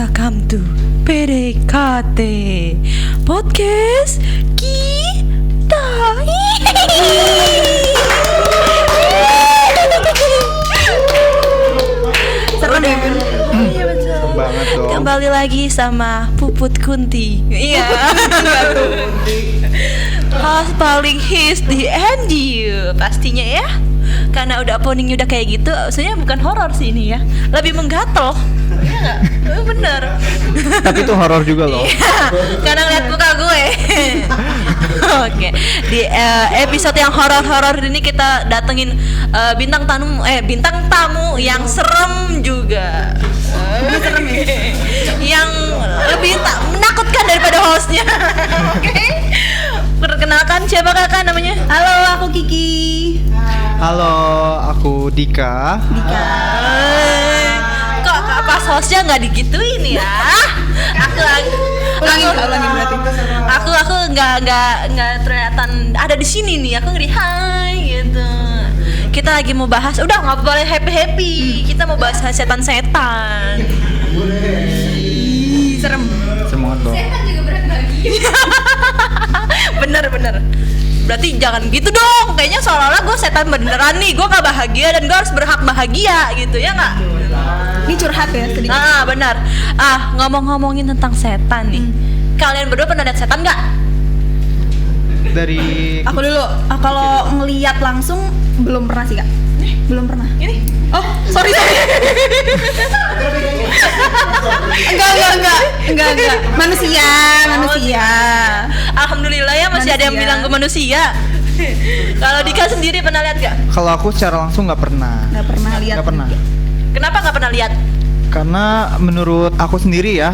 Welcome to PDKT Podcast kita. Seru deh. Iya betul. Banget dong. Kembali lagi sama Puput Kunti. Iya. Host paling hits di NGU pastinya ya. Karena udah openingnya udah kayak gitu, sebenarnya bukan horor sih ini ya, lebih menggatel. Iya nggak? Bener. Tapi itu horor juga loh. Iya, karena ngeliat muka gue. Oke, di episode yang horor-horor ini kita datengin bintang tamu yang serem juga. Serem ya? Yang lebih menakutkan daripada hostnya. Oke. Perkenalkan siapa kakak namanya? Halo, aku Kiki. Halo, aku Dika. Kok pas hostnya nggak digituin ya? Aku nggak kelihatan ada di sini nih. Aku ngeri hai gitu. Kita lagi mau bahas, udah nggak boleh happy. Kita mau bahas setan-setan. Serem. Semangat dong. Setan juga berbahagia. Bener. Berarti jangan gitu dong. Kayaknya seolah-olah gue setan beneran nih. Gue gak bahagia dan gue harus berhak bahagia gitu ya nggak? Ini curhat ya sedikit. Benar. Ngomong-ngomongin tentang setan nih. Kalian berdua pernah lihat setan nggak? Dari Aku dulu. Kalau ngelihat langsung belum pernah sih kak. Belum pernah. Ini? Oh, sorry. Enggak. Manusia. Alhamdulillah ya masih ada yang Manusia. bilang gue manusia. Kalau Dika sendiri pernah lihat gak? kalau aku secara langsung nggak pernah. Nggak pernah lihat. Nggak pernah. Kenapa nggak pernah lihat? Karena menurut aku sendiri ya,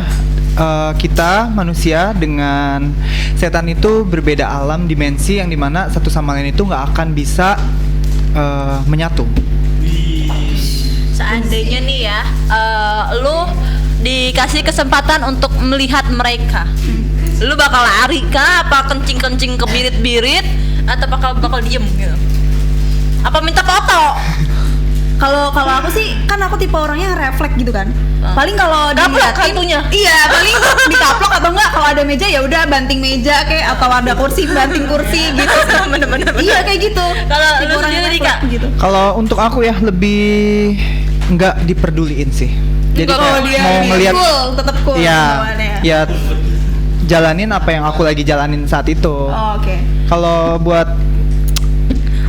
kita manusia dengan setan itu berbeda alam dimensi yang dimana satu sama lain itu nggak akan bisa menyatu. Seandainya nih ya, lu dikasih kesempatan untuk melihat mereka, lu bakal lari kah? Apa kencing-kencing kebirit-birit? Atau bakal diem gitu? Apa minta foto? Kalau aku sih kan aku tipe orangnya yang refleks gitu kan. Paling kalau Gaplok diliatin- hantunya? Iya, paling dikaplok atau enggak kalau ada meja ya udah banting meja kayak atau ada kursi banting kursi gitu. Bener. Iya kayak gitu. Kalau Tipe lu orang yang sendiri, refleks Kak? gitu. Kalau untuk aku ya lebih nggak diperduliin sih. Jadi Kalau kayak dia mau ngelihat, tetap cool ya, bawaannya. ya jalanin apa yang aku lagi jalanin saat itu. Oh, oke. Kalau buat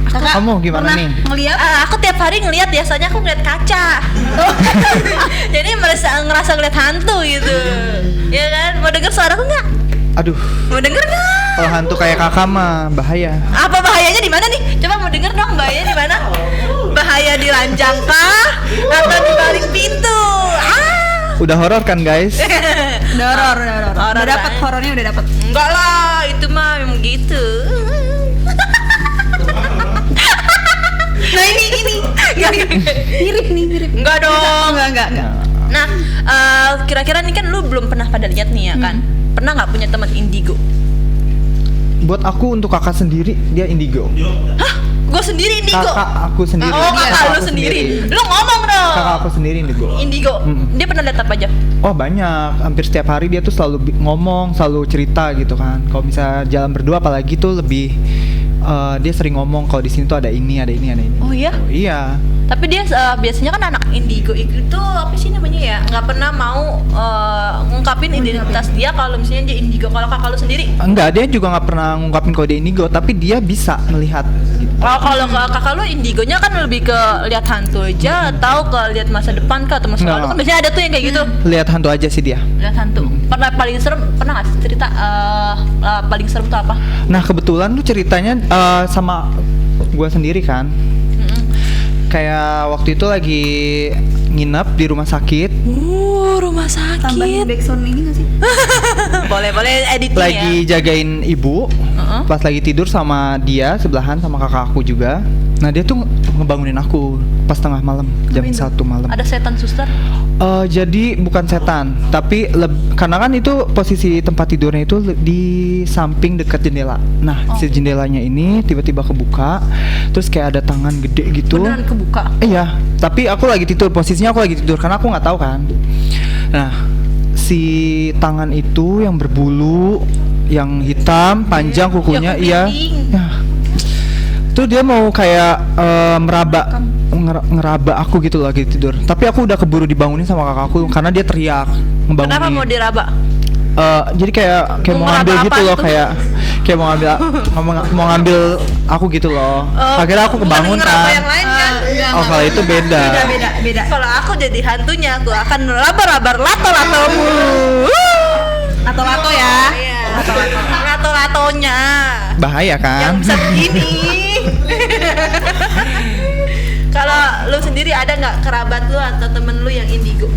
Kakak kamu gimana pernah nih? ngeliat? Aku tiap hari ngeliat ya, soalnya aku ngeliat kaca. Jadi ngerasa ngeliat hantu gitu. Ya kan? Mau denger suaraku nggak? Aduh, Mau denger nggak? kalau hantu kayak kakak mah bahaya. Apa bahayanya di mana nih? Coba mau denger dong, bahayanya di mana? Bahaya di ranjang kah? Atau di balik pintu? Udah horor kan guys? Udah horor. Horor Udah dapat banget. horornya udah dapat. Enggak lah, itu mah memang gitu. Nah ini mirip. Enggak dong. Enggak. Nah, kira-kira nih kan lu belum pernah pada lihat nih ya kan? Pernah nggak punya teman indigo? Buat aku untuk kakak sendiri dia indigo. Hah? Gue sendiri indigo? Kakak aku sendiri. Oh, kakak lu aku sendiri. Lu ngomong dong. Kakak aku sendiri indigo. Indigo. Mm-mm. Dia pernah lihat apa aja? Oh banyak, hampir setiap hari dia tuh selalu ngomong, selalu cerita gitu kan. Kalau misalnya jalan berdua apalagi tuh lebih dia sering ngomong kalau di sini tuh ada ini. Oh iya? Oh, iya. Tapi dia biasanya kan anak indigo itu apa sih namanya ya? Nggak pernah mau ngungkapin identitas dia kalau misalnya dia indigo. Kalau kakak lu sendiri? Enggak, dia juga nggak pernah ngungkapin kalau dia indigo, tapi dia bisa melihat gitu. Kalau kakak lu indigonya kan lebih ke lihat hantu aja atau ke lihat masa depan kah atau masa Nggak. lalu kan biasanya ada tuh yang kayak gitu. Lihat hantu aja sih dia. Lihat hantu. Paling serem pernah nggak sih cerita paling serem tuh apa? Nah kebetulan tuh ceritanya sama gua sendiri kan. Kayak waktu itu lagi nginep di rumah sakit. Rumah Tambahin sakit. backsound ini nggak sih? boleh editing Lagi ya. jagain ibu. Pas lagi tidur sama dia sebelahan sama kakak aku juga. Nah dia tuh ngebangunin aku pas tengah malam, jam Ngapain tuh? 1 malam. Ada setan suster. Jadi bukan setan, tapi karena kan itu posisi tempat tidurnya itu di samping dekat jendela. Nah, si jendelanya ini tiba-tiba kebuka, terus kayak ada tangan gede gitu. Beneran kebuka. Iya, tapi aku lagi tidur, posisinya aku lagi tidur karena aku nggak tahu kan. Nah, si tangan itu yang berbulu, yang hitam, panjang kukunya, iya. Ya. Tuh dia mau kayak ngeraba aku gitu lagi tidur. Tapi aku udah keburu dibangunin sama kakakku karena dia teriak ngebangunin. Kenapa mau diraba? Jadi kayak mau ngambil ngeraba gitu apa loh, itu? kayak mau ngambil aku gitu loh. Akhirnya aku kebangun bukan ngeraba kan. yang lain kan? Oh kalau itu beda. Beda. Kalau aku jadi hantunya, aku akan labar-labar lato-latomu. Lato-lato ya. Iya. Lato-latonya. Bahaya Yang kan? bisa begini. Kalau lu sendiri ada nggak kerabat lu atau temen lu yang indigo?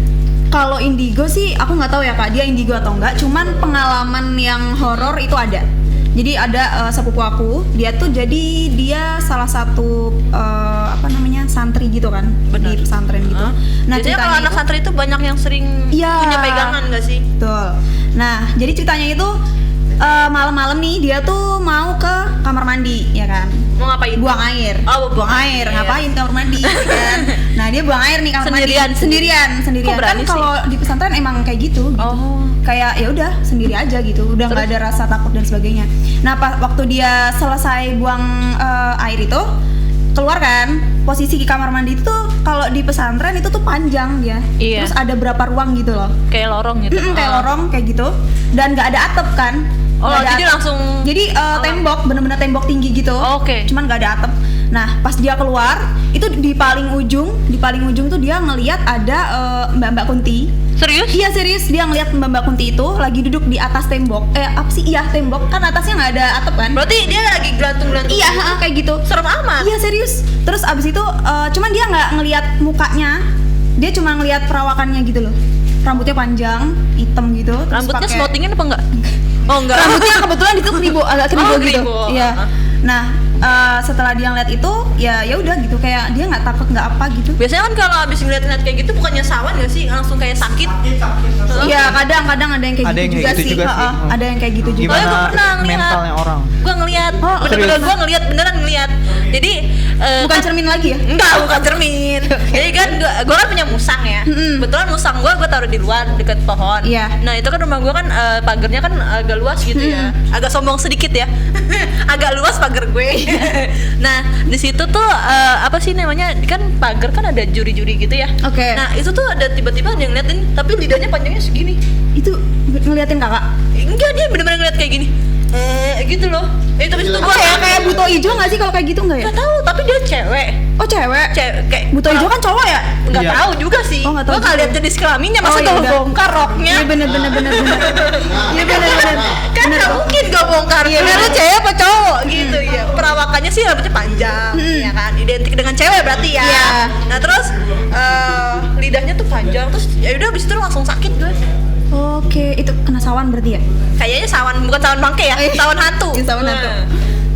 Kalau indigo sih aku nggak tahu ya Kak, dia indigo atau enggak. Cuman pengalaman yang horor itu ada. Jadi ada sepupu aku, dia tuh jadi dia salah satu santri gitu kan. Benar. Di pesantren gitu. Biasanya kalau ceritanya anak itu- santri itu banyak yang sering Iya. punya pegangan nggak sih? Betul. Nah, jadi ceritanya itu malam-malam nih dia tuh mau ke kamar mandi, ya kan? Mau ngapain? Buang air. Oh, buang air. air. Ngapain kamar mandi, ya kan? Nah, dia buang air nih kamar Sendirian? mandi. Sendirian. Kok Kan berani sih? kalau di pesantren emang kayak gitu. Oh. Kayak ya udah sendiri aja gitu, udah nggak ada rasa takut dan sebagainya. Nah, pas waktu dia selesai buang air itu, keluar kan, posisi di kamar mandi itu tuh kalau di pesantren itu tuh panjang dia. Iya. Terus ada berapa ruang gitu loh. Kayak lorong gitu. Kayak lorong kayak gitu, dan nggak ada atap kan. Oh, Nggak ada jadi atap. langsung Jadi tembok, bener-bener tembok tinggi gitu. Oh, oke. Cuman nggak ada atap. Nah, pas dia keluar, itu di paling ujung tuh dia ngelihat ada Mbak Kunti. Serius? Iya serius, dia ngelihat Mbak Kunti itu lagi duduk di atas tembok. Apa sih? Iya tembok, kan atasnya nggak ada atap kan? Berarti dia lagi gelantung-gelantung. Iya, kayak gitu. Serem amat. Iya serius. Terus abis itu, cuman dia nggak ngelihat mukanya, dia cuma ngelihat perawakannya gitu loh. Rambutnya panjang, hitam gitu. Terus Rambutnya pakai- smoothingin apa enggak? Oh, enggak. Rambutnya kebetulan itu agak keribo Oh, gitu. keribo. Iya. Nah, setelah dia ngeliat itu, ya udah gitu, kayak dia nggak takut nggak apa gitu. Biasanya kan kalau abis ngeliat-ngeliat kayak gitu bukannya sawan gak sih? Langsung kayak sakit. Iya, kadang-kadang ada yang kayak Ada gitu yang juga kayak gitu sih. juga sih. Ada yang kayak gitu juga. Soalnya Gimana gua pernah ngeliat. mentalnya orang? Gue ngeliat, Oh, bener-bener serius? gue ngeliat, beneran ngeliat. Jadi Bukan cermin lagi ya? enggak, bukan cermin. Jadi kan gue kan punya musang ya. Mm-mm. Betulan musang gue taruh di luar deket pohon. Iya. Nah itu kan rumah gue kan pagernya kan agak luas gitu ya. Agak sombong sedikit ya. Agak luas pagar gue. Nah di situ tuh apa sih namanya, kan pagar kan ada juri-juri gitu ya. Oke. Nah itu tuh ada tiba-tiba ada yang ngeliatin, tapi lidahnya panjangnya segini. Itu ngeliatin kakak. Enggak, dia bener-bener ngeliat kayak gini. Gitu loh. Tapi itu gue Kayak buto hijau nggak sih kalau kayak gitu nggak ya? nggak tahu, tapi dia cewek. Oh cewek. Kayak Buto hijau kan cowok ya? nggak Iya. tahu juga sih. Oh, nggak tahu Gue nggak juga. lihat jenis kelaminnya, masa Oh, gue yaudah. bongkar roknya. Iya bener. Iya bener. Kan nggak mungkin gue bongkar. Iya, Bener, lu bener. cewek apa cowok gitu ya. Perawakannya sih rambutnya panjang, ya kan. Identik dengan cewek berarti ya. Iya. Nah terus lidahnya tuh panjang, terus ya udah abis itu langsung sakit gue. Oke, itu kena sawan berarti ya? Kayaknya sawan, bukan sawan bangke ya, sawan hantu. Iya, sawan hantu.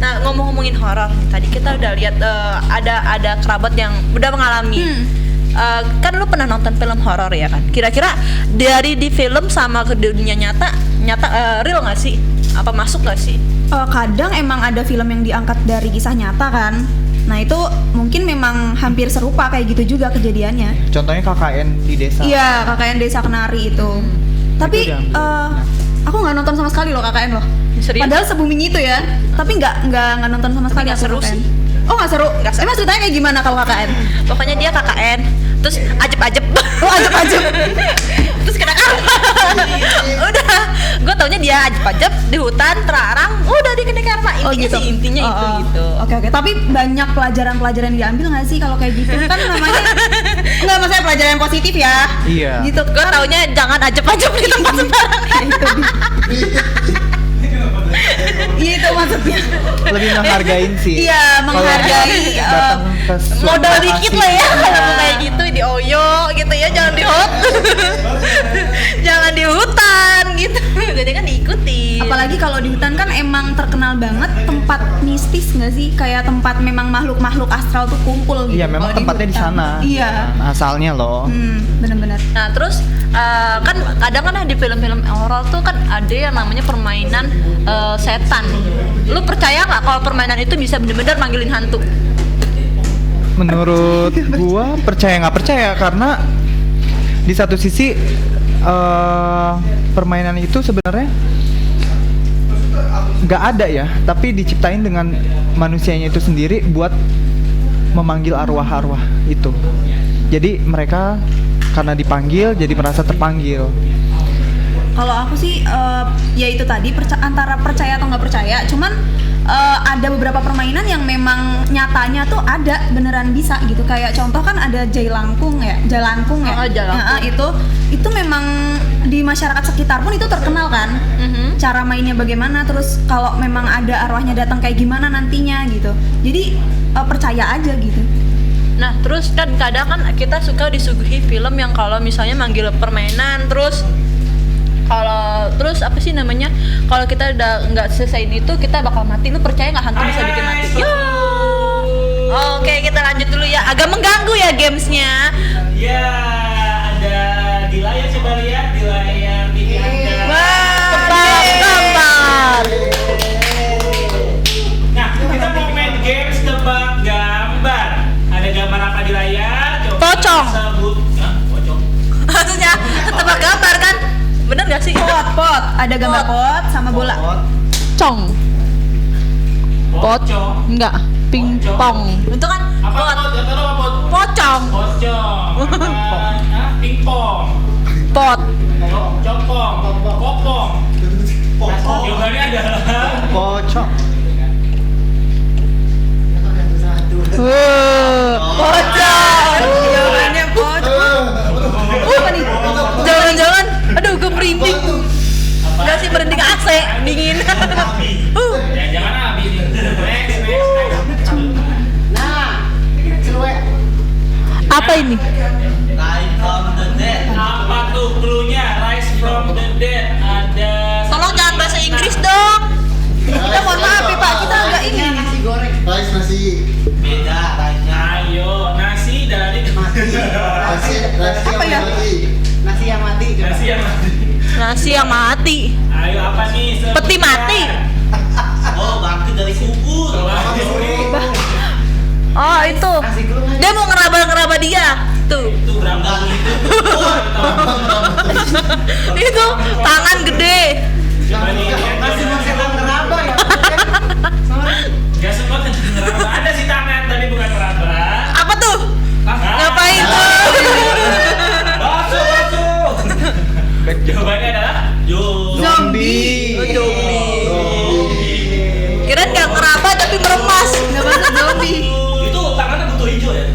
Nah, ngomongin horor, tadi kita udah lihat ada kerabat yang udah mengalami. Kan lu pernah nonton film horor ya kan? Kira-kira dari di film sama ke dunia nyata real nggak sih? Apa masuk nggak sih? Kadang emang ada film yang diangkat dari kisah nyata kan. Nah itu mungkin memang hampir serupa kayak gitu juga kejadiannya. Contohnya KKN di desa. Iya, KKN Desa Kenari itu. Tapi Itu udah aku nggak nonton sama sekali loh KKN loh. Serius? Padahal se-booming itu ya. Tapi nggak nonton sama sekali. nggak aku seru KKN. sih. Oh nggak seru? Nggak seru. Emang ceritanya kayak gimana kalau KKN? Pokoknya dia KKN, terus ajep-ajep. Oh ajep-ajep. Terus kena udah, gue taunya dia ajep-ajep di hutan terlarang, udah dikena karma. Intinya sih intinya itu gitu. Oke. Tapi banyak pelajaran-pelajaran yang diambil nggak sih kalau kayak gitu? Kan namanya nggak, maksudnya pelajaran positif ya. Iya. Gitu. Gue taunya jangan ajep-ajep di tempat sembarangan. Iya itu maksudnya. Lebih menghargain sih. Iya, Kalau menghargai, datang ke suatu Modal lokasi. dikit lah ya, kalau kayak gitu di Oyo gitu ya, jangan di hot, jangan di hutan gitu. Jadi kan diikuti. Apalagi kalau di hutan kan emang terkenal banget tempat mistis nggak sih? Kayak tempat memang makhluk-makhluk astral tuh kumpul gitu. Iya, memang kalau tempatnya di hutan. sana. Iya. Asalnya loh. Bener-bener. Nah terus kan kadang kan di film-film horor tuh kan ada yang namanya permainan setan. Lu percaya nggak kalau permainan itu bisa bener-bener manggilin hantu? Menurut gua percaya nggak percaya karena di satu sisi permainan itu sebenarnya nggak ada ya, tapi diciptain dengan manusianya itu sendiri buat memanggil arwah-arwah itu. Jadi mereka karena dipanggil jadi merasa terpanggil. Kalau aku sih ya itu tadi antara percaya atau nggak percaya. Cuman ada beberapa permainan yang memang nyatanya tuh ada beneran bisa gitu. Kayak contoh kan ada Jailangkung ya. Oh, Jailangkung. Itu memang di masyarakat sekitar pun itu terkenal kan. Cara mainnya bagaimana, terus kalau memang ada arwahnya datang kayak gimana nantinya gitu. Jadi percaya aja gitu. Nah, terus kan kadang kan kita suka disuguhi film yang kalau misalnya manggil permainan terus apa sih namanya, kalau kita udah nggak selesaiin itu kita bakal mati. Lu percaya nggak hantu bisa bikin mati? Ya. Oke, kita lanjut dulu ya. Agak mengganggu ya gamesnya. Ya, ada di layar, coba lihat di layar TV Anda. Wah, tebak gambar. Nah, kita mau main games tebak gambar. Ada gambar apa di layar? Coba Pocong. sebut. Hah? Pocong. Maksudnya tebak gambar kan? Bener gak sih? Pot, ada gambar pot sama bola. Cong. Pocong. Enggak, pingpong. Itu kan Apa pot. pot? Kata lo apa pot? Pocong. Pocong. Hah? Pingpong. Pot. Copong. Kopong. Jawabannya adalah Pocong. Pocong. Jawabannya pot. Apa nih? Jangan-jangan, aduh gue merinding. Enggak sih, merinding AC, dingin. Jangan habis nih. Next. Apa ini? Apa tuh cluenya? Rise from the dead. Ada. Tolong jangan bahasa Inggris dong. Kita mohon maaf ya Pak, kita agak ini. Rice nasi Beda lainnya. Ayo, nasi dari nasi Apa ya? Nasi yang mati. nasi yang mati. Nasi yang mati. Ayo apa nih? Sebutkan. Peti mati. Oh, bangkit dari kubur. Oh itu. Nasi gelung aja. Dia mau ngeraba-ngeraba dia. Tuh. Itu berapa gitu? Itu tangan gede. Coba nih, Masih belum ngeraba ya. Gak sempat ngeraba. Ada sih tangan tapi bukan ngeraba. Apa tuh? Ngapain tuh? Bakso. Jawabannya adalah Zombie. Kirain nggak ngeraba tapi meremas. Nggak masuk zombie. Itu tangannya butuh hijau ya?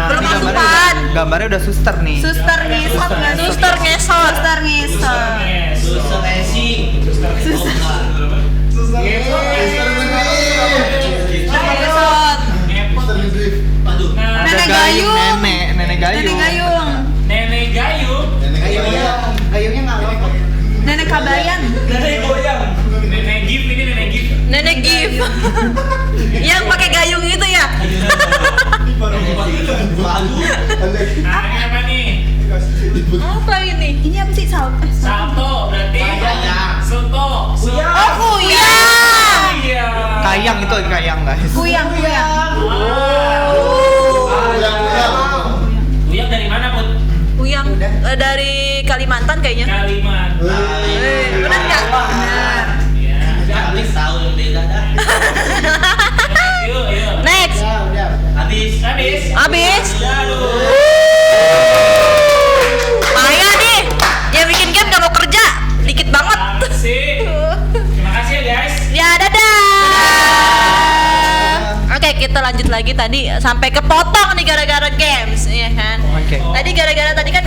Bermasukan. Gambarnya udah suster nih. Suster ngesot nggak sih? Suster ngesot. Suster ngesot. Suster racing. Ngesot. Aduh. Ada Nenek gayung. nenek gayung. Nenek gayung. Nenek gayung. Gayungnya nggak lompat. Nenek kabayan. Nenek goyang. Nenek gif ini nenek gif. Nenek gif. Yang pakai gayung itu ya? Nah, ini apa nih? Apa ini? Ini apa sih Salto berarti. Soto. Oh kuyang. Iya. Kayang itu kayang guys. Kuyang. Kuyang dari mana, Put? Kuyang dari Kalimantan kayaknya. Kalimantan. Benar nggak? Benar. Iya. Habis tahu yang beda dah. Yuk. Next. Habis. Habis. Aduh. Payah nih. Yang bikin game nggak mau kerja. Dikit banget. Terima kasih ya, guys. Ya dadah. Oke, kita lanjut lagi tadi sampai kepotong nih gara-gara games, ya kan? Oke. Tadi gara-gara tadi kan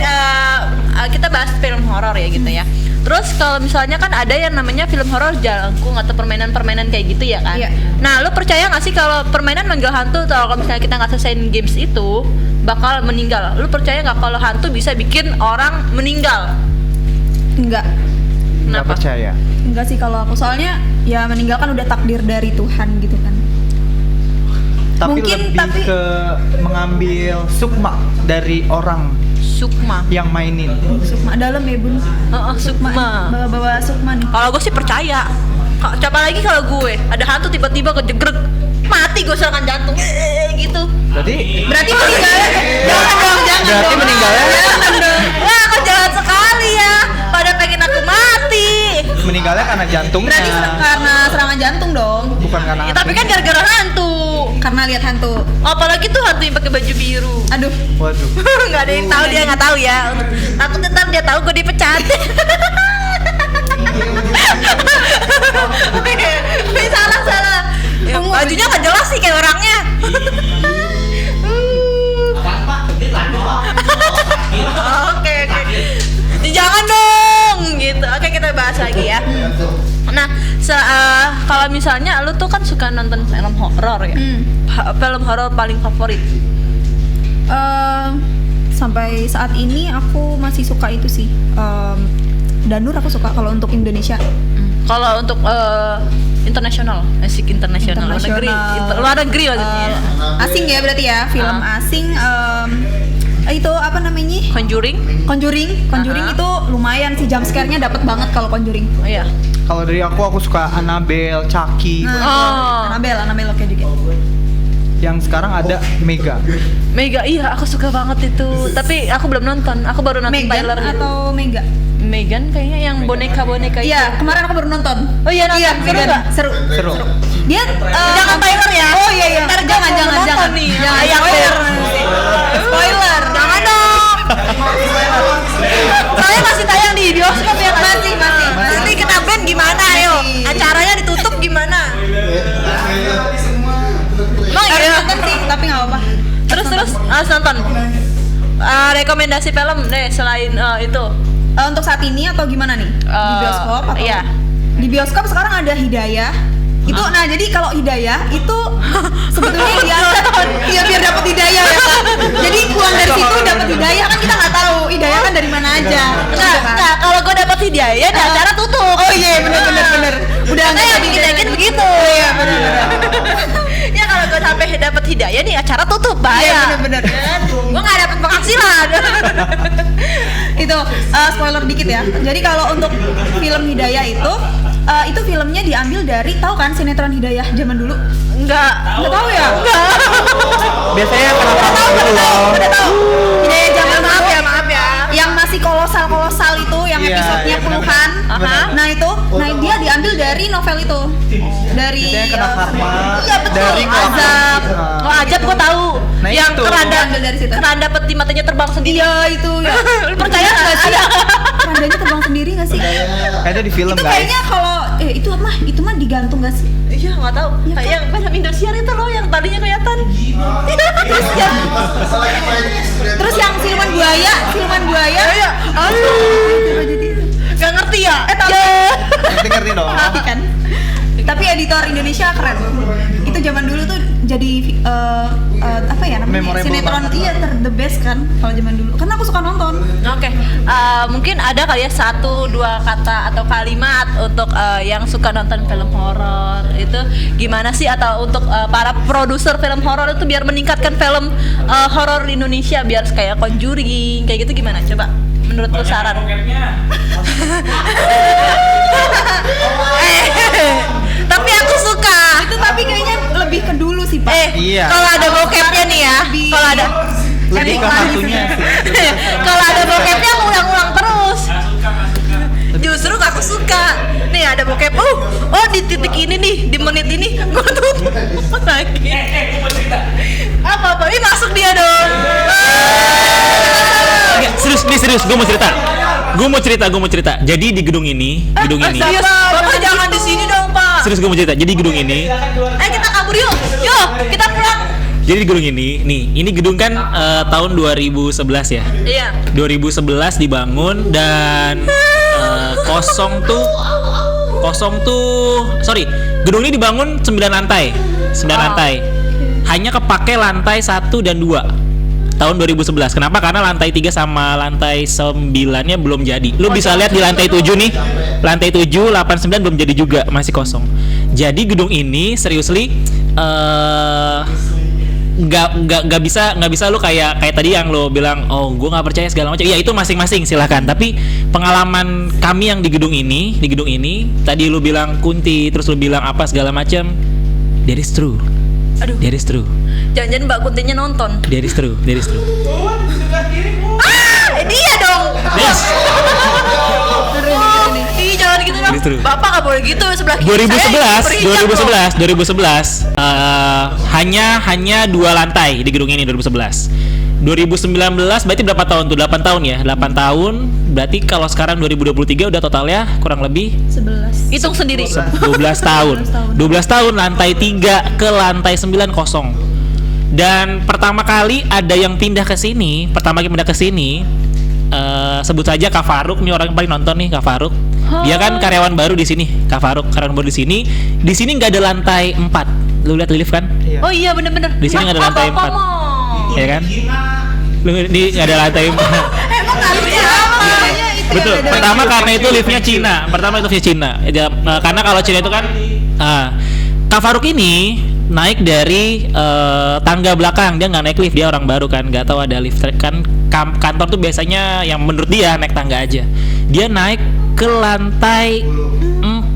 kita bahas film horor ya gitu ya. Terus kalau misalnya kan ada yang namanya film horor Jailangkung atau permainan-permainan kayak gitu ya kan? Iya. Nah, lu percaya nggak sih kalau permainan manggil hantu atau kalau misalnya kita nggak selesaiin games itu bakal meninggal? Lu percaya nggak kalau hantu bisa bikin orang meninggal? Enggak. Nggak Kenapa? percaya. Enggak sih kalau aku, soalnya ya meninggalkan udah takdir dari Tuhan gitu kan. Tapi Mungkin, lebih tapi- ke mengambil sukma dari orang Sukma. yang mainin. Sukma dalam ya bun. Sukma. Bawa sukma nih. Kalau gue sih percaya. Coba lagi kalau gue ada hantu tiba-tiba kejegrek mati gue serangan jantung gitu. Berarti Berarti meninggalnya jangan dong. berarti meninggalnya Wah kok jahat sekali meninggalnya karena jantungnya. Berarti karena serangan jantung dong. Bukan karena Ya, tapi kan gara-gara hantu. Karena lihat hantu. Apalagi tuh hantu yang pakai baju biru. Aduh. Waduh. Nggak ada yang tahu, dia nggak tahu ya. Aku ntar dia tahu gue dipecat. Salah. Ya, bajunya nggak jelas sih kayak orangnya. Apaan, Pak? Ini lanjut, Pak. Oke. Jangan dong gitu. Oke, kita bahas lagi ya. Nah, kalau misalnya lu tuh kan suka nonton film horor ya. Film horor paling favorit? Sampai saat ini aku masih suka itu sih. Danur aku suka kalau untuk Indonesia. Kalau untuk internasional, asik internasional, luar negeri maksudnya. Asing ya berarti ya, film asing. Itu apa namanya? Conjuring Itu lumayan sih, jump scare-nya dapat banget kalau Conjuring. Oh iya. Kalau dari aku suka Annabelle, Chucky. Annabelle oke juga. Yang sekarang ada Mega. Iya aku suka banget itu. Tapi aku belum nonton. Aku baru nonton Megan trailer gitu. atau Mega? Megan kayaknya yang boneka-boneka itu. Iya, kemarin aku baru nonton. Oh iya, nonton. Seru Megan. nggak? Seru. Dia Jangan trailer ya. Oh iya. Ntar Jangan. nih. Jangan Ayang spoiler. Beb. Spoiler. Jangan dong. Soalnya masih tayang di bioskop ya kan? Masih. Nanti kita band gimana ayo? Masih. Acaranya ditutup gimana? Emang Harus iya. nonton sih, tapi nggak apa-apa. Terus harus nonton. Rekomendasi film deh selain itu. Untuk saat ini atau gimana nih? Di bioskop atau? Iya. Di bioskop sekarang ada Hidayah. Itu nah jadi kalau Hidayah itu sebetulnya diangkat ya biar dapat hidayah ya kan. Jadi pulang dari situ dapat hidayah kan kita nggak tahu hidayah kan dari mana aja. Nah, kalau gue dapet hidayah, di acara tutup. Oh iya benar. Udah Karena yang bikin begitu. Iya benar. Ya kalau gue sampai dapet hidayah nih acara tutup bahaya. Iya benar. Gue nggak dapet penghasilan. Itu spoiler dikit ya. Jadi kalau untuk film Hidayah itu filmnya diambil dari, tahu kan sinetron Hidayah zaman dulu? Nggak Tahu ya? Enggak. Biasanya kenapa gitu loh. Udah tahu. Hidayah zaman Maaf dulu ya. yang masih kolosal itu yang Iya, episodenya iya, puluhan. Aha. Nah itu, dia diambil dari novel itu. Dari Biasanya kena karma Iya betul. dari Azab. Oh ajab gue tahu. Nah, Yang itu. keranda Dari situ. keranda peti matanya terbang sendiri. Iya itu ya. Lu percaya nggak sih? Kerandanya terbang sendiri nggak sih? Ada di film Itu guys. kayaknya kalau itu mah digantung nggak sih? Iya nggak tahu. Iya, Kayak yang film Indosiar itu loh yang tadinya kelihatan. Terus yang siluman buaya. Iya. Jadi Gak ngerti ya? tahu. Ngerti dong. Tapi kan. Tapi editor Indonesia keren. Itu zaman dulu tuh jadi apa ya namanya? Memorable Sinetron banget. iya the best kan kalau zaman dulu. Karena aku suka nonton. Oke, mungkin ada kali ya 1-2 kata atau kalimat untuk yang suka nonton film horor itu gimana sih, atau untuk para produser film horor itu biar meningkatkan film horor di Indonesia biar kayak Conjuring kayak gitu, gimana coba menurut lu saran? Tapi aku suka. Itu tapi kayaknya lebih ke dulu sih Pak. Iya. Kalau ada bokepnya nih ya, kalau ada Lebih ke hantunya sih. kalau ada bokepnya ngulang-ngulang terus. Justru aku suka. Nih ada bokep. Oh di titik ini nih, di menit ini gua tutup lagi. Gue mau cerita. Apa? Ih masuk dia dong. Enggak, serius, gue mau cerita. Jadi di gedung ini, Serius, Bapak jangan di sini dong, Pak. serius gue mau cerita. Jadi di gedung ini, Kita kabur yuk. Yuk, kita pulang. jadi di gedung ini gedung kan tahun 2011 ya. Iya. 2011 dibangun dan gedung ini dibangun 9 lantai. Hanya kepake lantai 1 dan 2 tahun 2011. Kenapa? Karena lantai 3 sama lantai 9-nya belum jadi. Lu bisa lihat di lantai 7 nih. Lantai 7, 8, 9 belum jadi juga, masih kosong. Jadi gedung ini seriously nggak bisa lu kayak tadi yang lo bilang, oh gue nggak percaya segala macam. Ya itu masing-masing silahkan. Tapi pengalaman kami yang di gedung ini tadi lu bilang Kunti, terus lu bilang apa segala macam, that is true. Aduh. That is true. Jangan-jangan Mbak Kuntinya nonton. That is true. Dia dong. Yes. Ih, jangan gitu dong. Justru. Bapak nggak boleh gitu sebelah kiri. 2011 hanya 2 lantai di gedung ini 2011. 2019 berarti berapa tahun tuh? 8 tahun ya? 8 tahun. Berarti kalau sekarang 2023 udah totalnya kurang lebih 11. Hitung sendiri. 12 tahun. 12 tahun lantai 3 ke lantai 9 kosong. Dan pertama kali ada yang pindah ke sini, sebut saja Kak Faruk nih, orang yang paling nonton nih, Kak Faruk. Dia kan karyawan baru di sini, Kak Faruk, karyawan baru di sini. Di sini nggak ada lantai 4. Lu lihat lift kan? Iya. Oh iya bener-bener. Di sini nggak ada lantai 4. Ya kan? Lu ini nggak ada lantai 4. Emang kali ya? Betul. Pertama karena itu liftnya Cina. Karena kalau Cina itu kan Kak Faruk ini naik dari tangga belakang. Dia nggak naik lift, dia orang baru kan, nggak tahu ada lift kan. Kantor tuh biasanya yang menurut dia naik tangga aja. Dia naik ke lantai 4.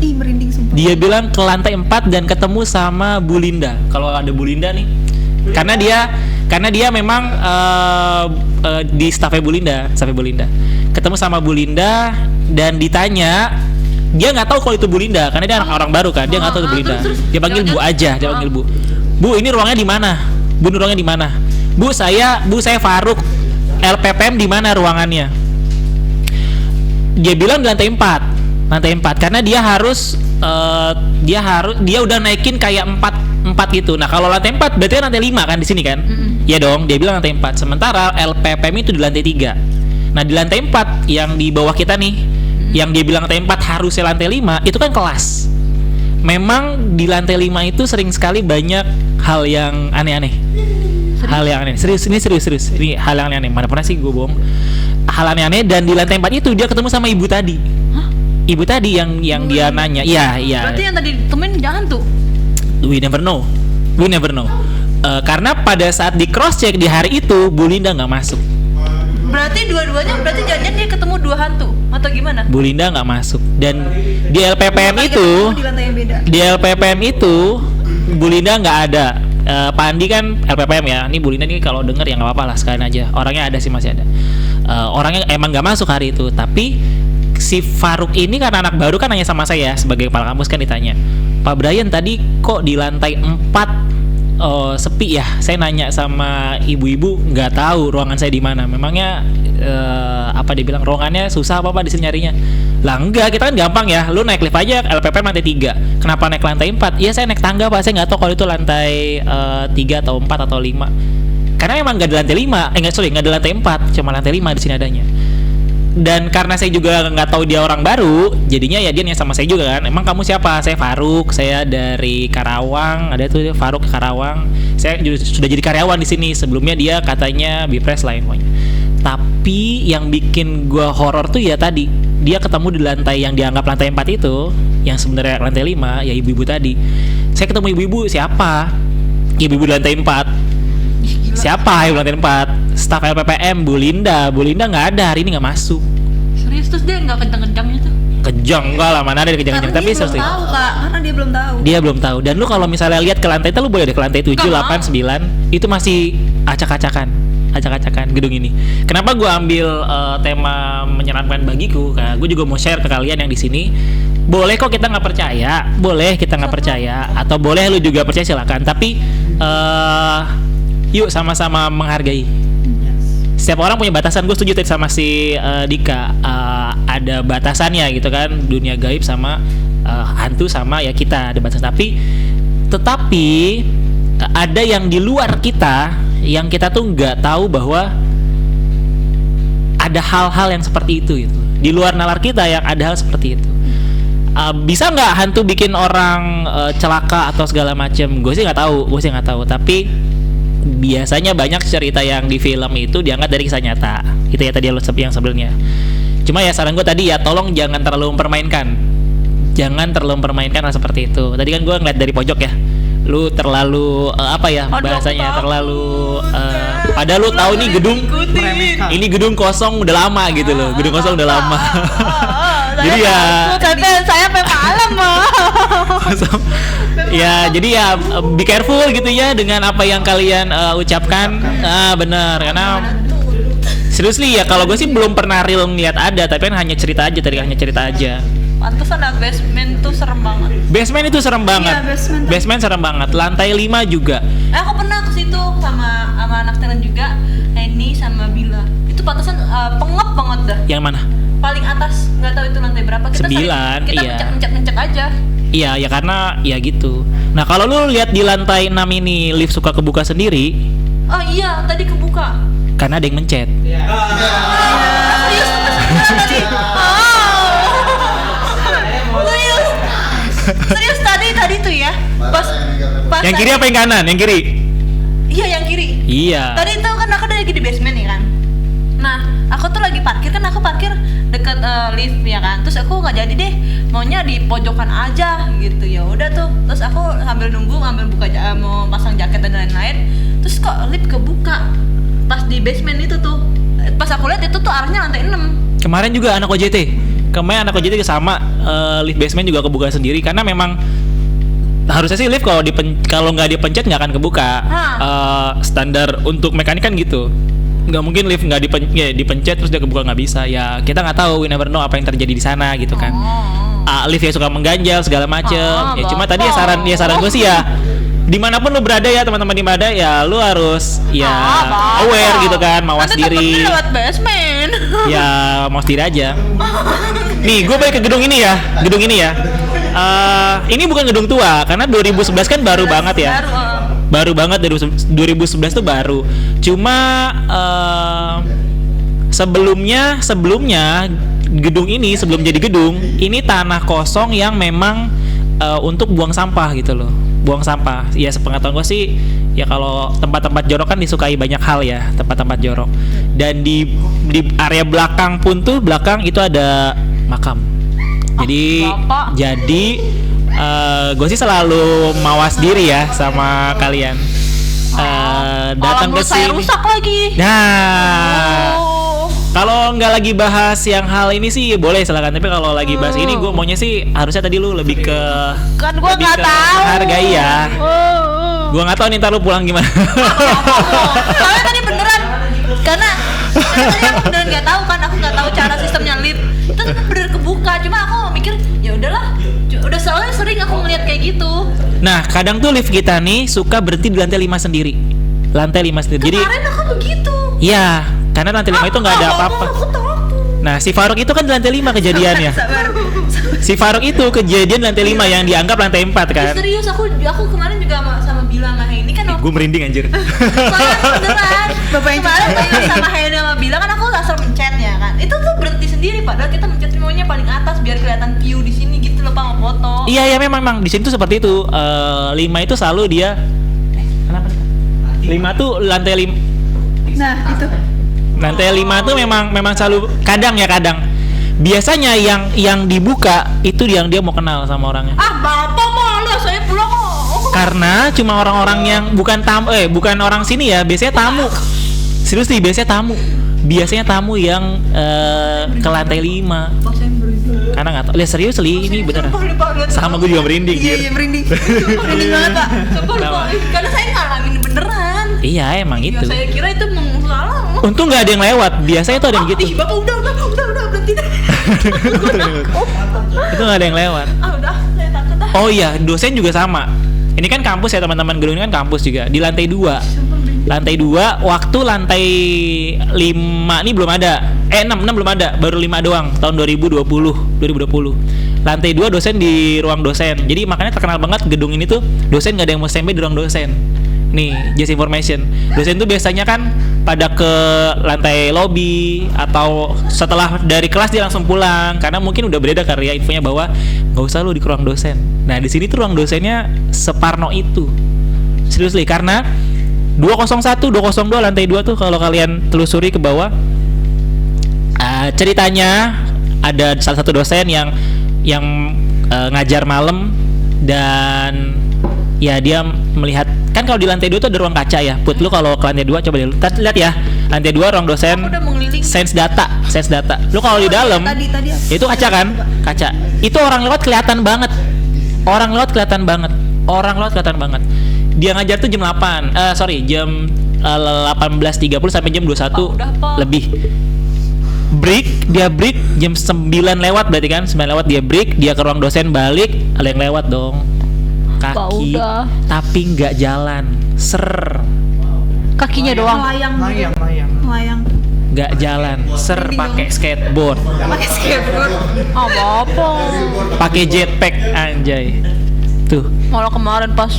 Ih, merinding sumpah. Dia bilang ke lantai 4 dan ketemu sama Bu Linda. Kalau ada Bu Linda nih, karena dia memang di stafnya Bu Linda. Ketemu sama Bu Linda dan ditanya, dia nggak tahu kalau itu Bu Linda karena dia anak orang baru kan, dia nggak tahu itu Bu Linda. Dia panggil Bu aja, dia panggil Bu. Bu, ini ruangnya di mana? Bu, ruangnya di mana? Bu, saya Faruk. LPPM di mana ruangannya? Dia bilang di lantai 4 karena dia udah naikin kayak 4 gitu. Nah, kalau lantai 4 berarti lantai 5 kan di sini kan? Iya dong, dia bilang lantai 4. Sementara LPPM itu di lantai 3. Nah, di lantai 4 yang di bawah kita nih, yang dia bilang lantai 4 harusnya lantai 5, itu kan kelas. Memang di lantai 5 itu sering sekali banyak hal yang aneh-aneh. Serius. Ini hal yang aneh. Mana pernah sih gue bohong. Hal aneh-aneh, dan di lantai 4 itu dia ketemu sama ibu tadi. Ibu tadi yang dia nanya. Iya. Berarti yang tadi temen jangan tuh. We never know. Karena pada saat di cross check di hari itu Bu Linda nggak masuk. Berarti dua-duanya jangan dia ketemu 2 hantu atau gimana? Bu Linda nggak masuk. Dan di LPPM itu, Di lantai yang beda. di LPPM itu Bu Linda nggak ada. Pak Andi kan LPPM ya. Ini Bu Linda nih kalau denger ya nggak apa-apa lah, sekalian aja. Orangnya ada sih, masih ada. Orangnya emang nggak masuk hari itu. Tapi si Faruk ini karena anak baru kan nanya sama saya sebagai kepala kampus kan, ditanya, Pak Brian tadi kok di lantai 4 sepi ya? Saya nanya sama ibu-ibu, nggak tahu ruangan saya di mana. Memangnya dia bilang ruangannya susah apa di sini nyarinya? Lah enggak, kita kan gampang ya. Lu naik lift aja LPPM lantai 3. Kenapa naik lantai 4? Iya, saya naik tangga Pak. Saya nggak tahu kalau itu lantai 3 atau 4 atau 5. Karena emang nggak ada lantai 5. Nggak ada lantai 4, cuma lantai 5 di sini adanya. Dan karena saya juga nggak tahu dia orang baru, jadinya ya dia nanya sama saya juga kan, emang kamu siapa? Saya Faruk, saya dari Karawang. Ada tuh Faruk Karawang. Saya sudah jadi karyawan di sini. Sebelumnya dia katanya Bipres lain pokoknya. Tapi yang bikin gua horor tuh ya tadi, dia ketemu di lantai yang dianggap lantai 4 itu, yang sebenarnya lantai 5, ya ibu-ibu tadi. Saya ketemu ibu-ibu, siapa? Ibu-ibu di lantai 4. Siapa ibu lantai 4? Staf LPPM, Bu Linda nggak ada, hari ini nggak masuk. Serius, terus dia nggak kencang-kencangnya tuh? Kejang enggak lah, mana ada kejang-kejang. Tapi dia belum tahu, Kak. Karena dia belum tahu. Dia belum tahu. Dan lu kalau misalnya lihat ke lantai itu, lu boleh deh ke lantai 7, 8, 9. Itu masih acak-acakan gedung ini. Kenapa gue ambil tema menyeramkan bagiku? Karena gue juga mau share ke kalian yang di sini. Boleh kok kita nggak percaya, atau boleh lu juga percaya, silakan. Tapi yuk sama-sama menghargai. Setiap orang punya batasan. Gue setuju tadi sama si Dika. Ada batasannya gitu kan, dunia gaib sama hantu sama ya kita ada batasan. Tetapi ada yang di luar kita, yang kita tuh nggak tahu bahwa ada hal-hal yang seperti itu gitu. Di luar nalar kita yang ada hal seperti itu. Bisa nggak hantu bikin orang celaka atau segala macam? Gue sih nggak tahu. Tapi biasanya banyak cerita yang di film itu diangkat dari kisah nyata. Itu ya tadi yang sebelumnya. Cuma ya saran gue tadi ya, tolong jangan terlalu mempermainkan. Hal seperti itu. Tadi kan gue ngeliat dari pojok ya. Lu terlalu bahasanya terlalu padahal lu tahu nih gedung ini gedung kosong udah lama gitu loh. Gedung kosong udah lama. Jadi ya saya malam ya, jadi ya be careful gitu ya dengan apa yang kalian ucapkan. Benar, karena seriously ya, kalau gue sih belum pernah real ngeliat ada, tapi kan hanya cerita aja. Pantesan lah basement tuh serem banget. Basement itu serem banget. Iya, basement. Basement serem banget. Lantai 5 juga. Aku pernah ke situ sama anak talent juga, Eni sama Bila. Itu pantesan pengep banget dah. Yang mana? Paling atas, nggak tahu itu lantai berapa. Kita 9, kita iya. mencet aja. Iya, ya karena ya gitu. Nah, kalau lu lihat di lantai 6 ini lift suka kebuka sendiri Oh iya, tadi kebuka. karena ada yang mencet. Serius tadi. Serius tadi tuh ya. Pas Yang kiri apa yang kanan? Yang kiri. Iya, yang kiri. Iya. Tadi itu kan aku lagi di basement ya kan. Nah, aku tuh lagi parkir kan, aku parkir deket lift ya kan. Terus aku nggak jadi deh, maunya di pojokan aja gitu. Ya udah tuh. Terus aku sambil nunggu ngambil mau pasang jaket dan lain-lain. Terus kok lift kebuka pas di basement itu tuh. Pas aku lihat itu tuh arahnya lantai 6. Kemarin juga anak OJT. Kemarin anak OJT sama lift basement juga kebuka sendiri karena memang harusnya sih lift kalau nggak dipencet nggak akan kebuka. Standar untuk mekanik kan gitu. Nggak mungkin lift nggak dipencet terus dia kebuka, nggak bisa. Ya kita nggak tahu, we never know apa yang terjadi di sana gitu kan. Lift ya suka mengganjal segala macem. Ya cuma tadi saran gue sih ya, dimanapun lu berada ya teman-teman, di mana ya lu harus ya aware gitu kan, mawas Nanti diri. takutnya lewat basement. Ya mawas diri aja. Nih gue balik ke gedung ini ya. Ini bukan gedung tua karena 2011 kan baru banget ya. Baru banget, 2011 tuh baru. Cuma sebelumnya gedung ini sebelum jadi gedung ini tanah kosong yang memang untuk buang sampah gitu loh. Buang sampah. Ya sepengetahuan gue sih ya kalau tempat-tempat jorok kan disukai banyak hal ya, tempat-tempat jorok. Dan di area belakang pun tuh, belakang itu ada makam. Jadi gue sih selalu mawas diri ya sama kalian. Datang ke saya sini. rusak lagi. Nah, kalau nggak lagi bahas yang hal ini sih boleh silakan. Tapi kalau lagi bahas ini, gue maunya sih harusnya tadi lu lebih ke Kan gue nggak tahu. hargai ya. Gue nggak tahu nih ntar lu pulang gimana. Soalnya tadi beneran karena tadi aku beneran nggak tahu kan, aku nggak tahu cara sistemnya lift. Itu bener kebuka, cuma aku mikir ya udahlah. Udah soalnya sering aku ngeliat kayak gitu. Nah, kadang tuh lift kita nih suka berhenti di lantai 5 sendiri. Lantai 5 sendiri. Jadi Kemarin aku begitu. iya, karena lantai 5 itu nggak ada apa-apa. Aku takut. Nah, si Faruk itu kan di lantai 5 kejadiannya. Sabar. Si Faruk itu kejadian lantai 5 yang dianggap lantai 4 kan. Serius aku kemarin juga sama Bila sama Heini kan Gue merinding anjir. soalnya beneran. Kemarin sama Heini sama Bila kan aku langsung mencet ya kan. Itu tuh berhenti sendiri padahal kita mencet maunya paling atas biar kelihatan view di sini gitu loh, Pak, ngefoto. Iya, memang di sini tuh seperti itu. 5 itu selalu dia kenapa nih? 5 tuh lantai 5. Nah, itu. Lantai 5 tuh memang selalu kadang. Biasanya yang dibuka itu yang dia mau kenal sama orangnya. Bapak malah saya pulang kok. Karena cuma orang-orang yang bukan orang sini ya, biasanya tamu. Serius nih, biasanya tamu yang ke lantai 5. Karena nggak tahu. Lihat serius li, ini beneran. Sama gue juga merinding. Iya, merinding. Merinding banget, Pak. Sumpah, karena saya ngalamin beneran. Iya, emang Ya, itu. saya kira itu salah. Untung nggak ada yang lewat. Biasanya tuh ada yang gitu. Ih, Bapak udah berhenti deh. Itu nggak ada yang lewat. Udah, saya takut ah. Oh iya, dosen juga sama. Ini kan kampus ya teman-teman, gedung ini kan kampus juga. Di lantai 2. Lantai 2, waktu lantai 5 ini belum ada. 6 belum ada, baru 5 doang tahun 2020. Lantai 2 dosen di ruang dosen. Jadi makanya terkenal banget gedung ini tuh, dosen nggak ada yang mau standby di ruang dosen. Nih, just information. Dosen tuh biasanya kan pada ke lantai lobby atau setelah dari kelas dia langsung pulang karena mungkin udah beredar karya infonya bahwa nggak usah lu di ruang dosen. Nah, di sini tuh ruang dosennya separno itu. Serius li, karena 201, 202 lantai 2 tuh kalau kalian telusuri ke bawah, ceritanya ada salah satu dosen yang ngajar malam dan ya dia melihat kan kalau di lantai 2 tuh ada ruang kaca ya. Put, lu kalau ke lantai 2 coba deh lu lihat ya. Lantai 2 ruang dosen Aku udah mengelilingi. sense data. Lu kalau di dalam Tadi itu kaca kan? Kaca. Itu orang lewat kelihatan banget. Orang lewat kelihatan banget. Dia ngajar tuh jam 18.30 sampai jam 21 udah, Pak. lebih. dia break jam 9 lewat berarti kan, 9 lewat dia break, dia ke ruang dosen balik, ada yang lewat dong. Kaki, Udah. tapi nggak jalan, Kakinya doang. Melayang. nggak jalan, pakai skateboard, Pakai skateboard. Apa? pakai jetpack anjay. Tuh, Malah kemarin pas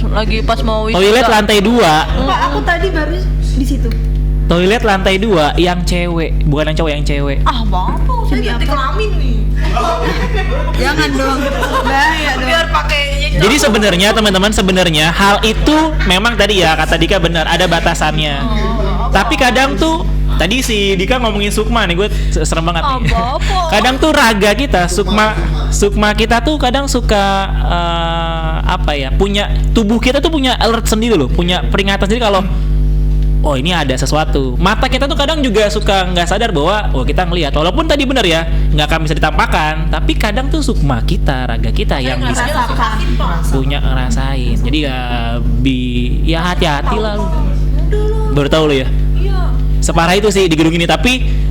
mau toilet lantai 2. Pak, aku tadi baru di situ. Toilet lantai 2 yang cewek, bukan yang cowok, yang cewek. Bapak, saya Demi ganti apa? kelamin nih. Jangan dong. Bahaya dong. Biar pakai Jadi sebenarnya teman-teman, sebenarnya hal itu memang tadi ya kata Dika benar, ada batasannya. Tapi kadang tuh tadi si Dika ngomongin sukma nih, gue serem banget nih. Apa? Kadang tuh raga kita, sukma kita tuh kadang suka apa ya? Punya tubuh kita tuh punya alert sendiri loh, punya peringatan sendiri kalau oh ini ada sesuatu. Mata kita tuh kadang juga suka nggak sadar bahwa oh kita ngelihat. Walaupun tadi benar ya nggak akan bisa ditampakkan, tapi kadang tuh sukma kita, raga kita yang bisa punya ngerasain. Jadi ya hati-hati lah lu. Baru tahu lu ya. Separah itu sih di gedung ini. Tapi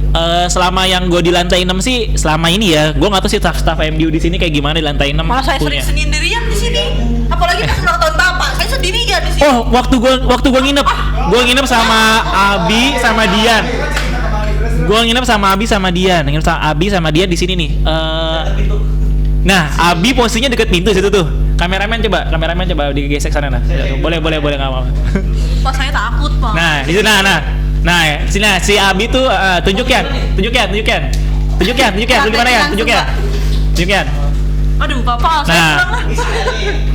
selama yang gue di lantai 6 sih selama ini ya, gue nggak tahu sih staff MDU di sini kayak gimana di lantai 6. Malah saya punya. sering sendirian di sini. Apalagi pas ulang tahun Bapak, saya sendirian di sini. Oh, waktu gua nginep sama Abi sama Dian. Gua nginep sama Abi sama Dian di sini nih. Nah, Abi posisinya deket pintu situ tuh. Kameramen coba digesek sana nah. Boleh enggak apa-apa. Pas saya takut, Pak. Nah, di sana nah, sini si Abi tuh tunjukkan. Lu di mana ya? Tunjukkan. Aduh, Bapak, saya Nah. pulang lah.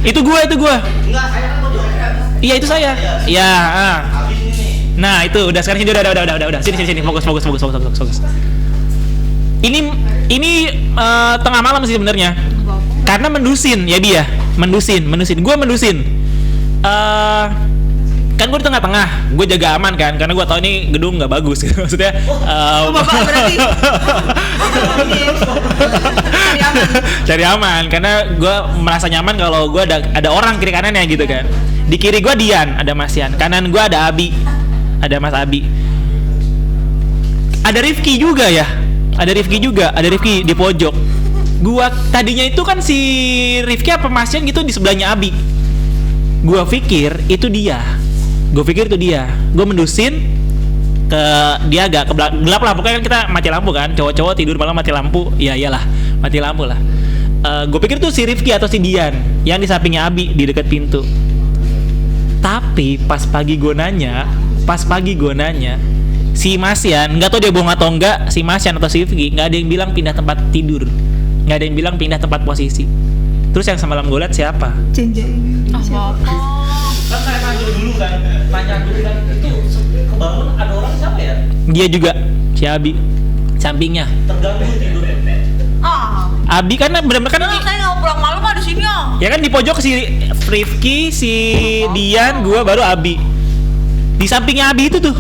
Itu gua. Iya, itu saya. Iya, Nah, itu udah sekarang udah. Sini. Fokus. Ini tengah malam sih sebenarnya. Karena mendusin ya dia. Mendusin. Gua mendusin. Kan gue di tengah-tengah, gue jaga aman kan, karena gue tahu ini gedung nggak bagus gitu. Maksudnya Bapak berarti cari aman, karena gue merasa nyaman kalau gue ada orang kiri kanannya gitu kan. Di kiri gue Dian, ada Mas Yan, kanan gue ada Abi, ada Mas Abi, ada Rifki juga ada Rifki di pojok. Gua tadinya itu kan si Rifki apa Mas Yan gitu di sebelahnya Abi. Gua pikir itu dia. Gue mendusin ke dia agak gelap lah, pokoknya kan kita mati lampu kan, cowok-cowok tidur malam mati lampu, ya iyalah mati lampu lah. Gue pikir tuh si Rifki atau si Dian yang di sampingnya Abi di dekat pintu. Tapi pas pagi gue nanya si Mas Yan, nggak tahu dia bohong atau enggak, si Mas Yan atau si Rifki nggak ada yang bilang pindah tempat tidur, nggak ada yang bilang pindah tempat posisi. Terus yang semalam gue liat siapa? Kan saya tanya dulu kan, itu kebangun ada orang siapa ya? Dia juga, si Abi, sampingnya. Terganggu tidur. Abi kan bener-bener kan Saya nggak pulang malam di sini ya. ya kan di pojok si Rifki, si Dian, gua baru Abi. Di sampingnya Abi itu tuh.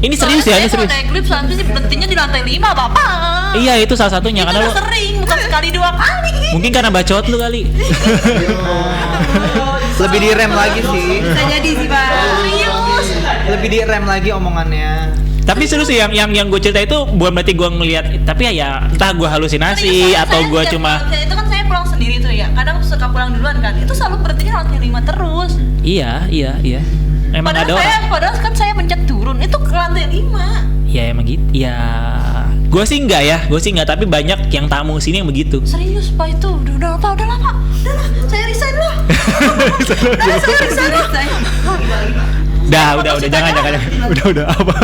Ini serius ya, ini serius. Saya klip nanti sih berhentinya di lantai 5, Bapak. Iya, itu salah satunya Itu karena udah lu, sering, bukan sekali 2 kali. mungkin karena bacot lu kali. Lebih direm lagi sih. bisa jadi sih, Pak. Serius. Lebih direm lagi omongannya. Tapi serius sih yang gue cerita itu bukan berarti gue ngelihat, tapi ya entah gue halusinasi Serius, atau saya gue setiap cuma pulang, itu kan saya pulang sendiri tuh ya. Kadang suka pulang duluan kan. Itu selalu berhentinya lantai 5 terus. iya. Emang Padahal ada orang. padahal kan saya pencet turun itu ke lantai 5. Ya emang gitu. Ya, gue sih enggak, tapi banyak yang tamu sini yang begitu. Serius Pak itu udah Pak, udahlah Pak. Udahlah, saya resign lah. Udah, saya resign lah. Udah, jangan. Udah apa?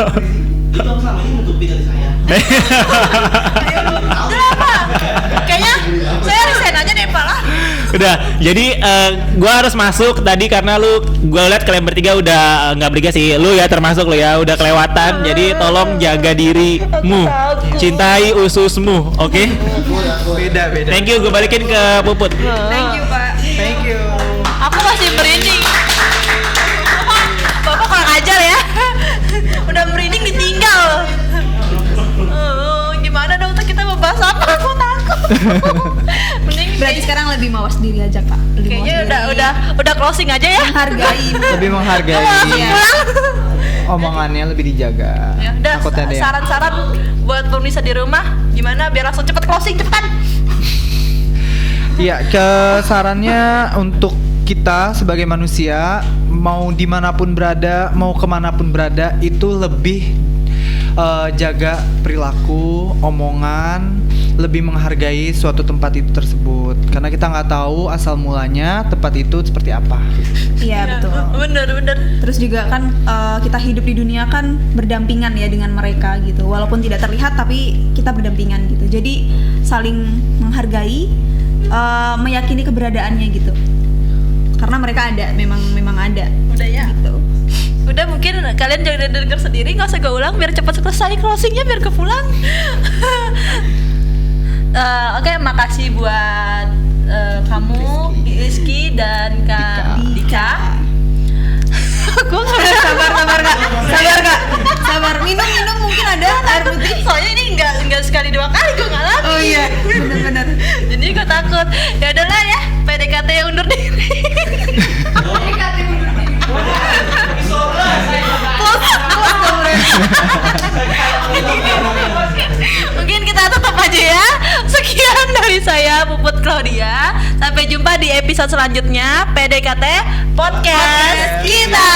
Itu aku selama ini nutupi dari saya. Udahlah Pak. Kayaknya saya resign aja deh Pak lah. Udah, jadi gue harus masuk tadi karena gue liat kalian bertiga udah nggak bertiga sih, lu ya termasuk lu ya udah kelewatan, jadi tolong jaga dirimu, cintai ususmu, oke? Beda. Thank you, gue balikin ke Puput. Thank you, Pak. Thank you. Aku masih merinding. Bapak kurang ajar ya. Udah merinding ditinggal. Gimana dong tuh kita membahas apa? Aku takut. Mending Berarti sekarang lebih mawas diri aja kak. Lebih Kayaknya mawas diri. udah closing aja ya. Hargai. Lebih menghargai. Iya. Omongannya lebih dijaga. Ya udah, Takutnya ada yang- saran-saran buat pemirsa di rumah gimana biar langsung cepet closing cepetan. Iya, sarannya untuk kita sebagai manusia mau dimanapun berada, mau kemanapun berada, itu lebih jaga perilaku, omongan, lebih menghargai suatu tempat itu tersebut. Karena kita nggak tahu asal mulanya tempat itu seperti apa. Iya betul. Bener. Terus juga kan kita hidup di dunia kan berdampingan ya dengan mereka gitu. Walaupun tidak terlihat tapi kita berdampingan gitu. Jadi saling menghargai, meyakini keberadaannya gitu. Karena mereka ada, memang ada. Udah ya. Gitu. Udah mungkin kalian jangan denger sendiri, nggak usah gue ulang biar cepat selesai closingnya biar kepulang. Oke, makasih buat kamu Rizky dan Kak Dika. Gue nggak Sabar kak. Minum mungkin ada air putih. soalnya ini nggak sekali 2 kali gue ngalamin. Oh iya, benar. Jadi gue takut. Ya udahlah ya, PDKT undur diri. Mungkin kita tutup aja ya. Sekian dari saya Puput Claudia. Sampai jumpa di episode selanjutnya PDKT Podcast kita.